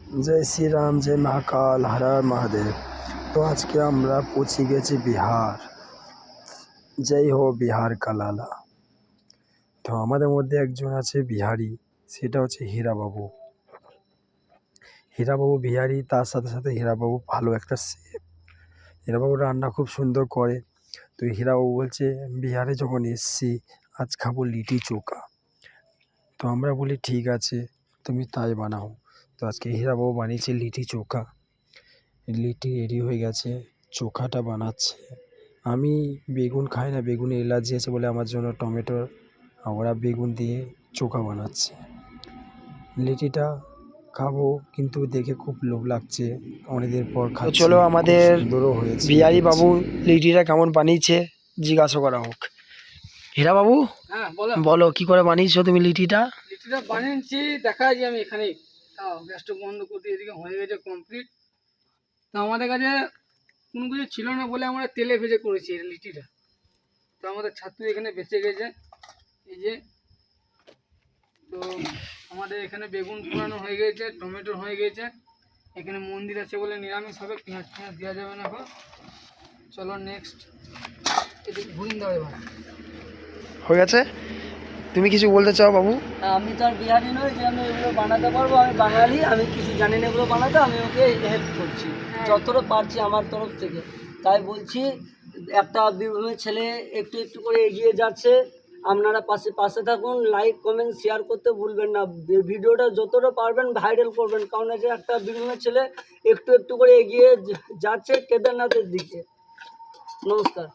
जय श्री राम, जय महाकाल, हर हर महादेव। तो आज के আমরা পৌঁছে গেছি বিহার। জয় হো বিহার কা লালা। তো আমাদের মধ্যে একজন আছে বিহারি, সেটা হচ্ছে হীরাবাবু। হীরাবাবু বিহারি, তার সাথে সাথে হীরাবাবু ভালো একটা শেফ। হীরাবাবু রান্না খুব সুন্দর করে। তো হীরাবাবু বলছে বিহারে যখন এসছি আজ খাবো লিটি চোখা। তো আমরা বলি ঠিক আছে, তুমি তাই বানাও। তো আজকে হীরাবাবু বানিয়েছে লিটি চোখা। লিটি রেডি হয়ে গেছে, চোখাটা বানাচ্ছে। আমি বেগুন খাই না, বেগুনে অ্যালার্জি আছে বলে আমার জন্য টমেটো ওরা বেগুন দিয়ে চোখা বানাচ্ছে। লিটিটা খাবো, কিন্তু দেখে খুব লোভ লাগছে, অনেকদিন পর খাচ্ছি। চলো আমাদের বিহারি বাবু লিটিটা কেমন বানিয়েছে জিজ্ঞাসা করা হোক। হীরা বাবু, হ্যাঁ বলো কি করে বানিয়েছো তুমি লিটিটা? লিটিটা বানিয়েছি দেখা যায় আমি এখানে গ্যাসটা বন্ধ করতে, এদিকে হয়ে গেছে কমপ্লিট। তো আমাদের কাছে কোনো কিছু ছিল না বলে আমরা তেলে ভেজে করেছি এই লিটিটা। তো আমাদের ছাত্র এখানে বেঁচে গেছে, এই যে। তো আমাদের এখানে বেগুন পোড়ানো হয়ে গেছে, টমেটো হয়ে গেছে। এখানে মন্দির আছে বলে নিরামিষ হবে, পেঁয়াজ দেওয়া যাবে না এখন। চলো নেক্সট, এদিকে ঘুরিয়ে দাও এবার। হয়ে গেছে। তুমি কিছু বলতে চাও বাবু? আমি তো আর বিহারি নই যে আমি এগুলো বানাতে পারবো, আমি বাঙালি, আমি কিছু জানি না এগুলো বানাতে, আমি ওকে হেল্প করছি যতটা পারছি আমার তরফ থেকে। তাই বলছি একটা বীরভূমের ছেলে একটু একটু করে এগিয়ে যাচ্ছে, আপনারা পাশে থাকুন, লাইক কমেন্ট শেয়ার করতে ভুলবেন না, ভিডিওটা যতটা পারবেন ভাইরাল করবেন, কারণ এই যে একটা বীরভূমের ছেলে একটু একটু করে এগিয়ে যাচ্ছে কেদারনাথের দিকে। নমস্কার।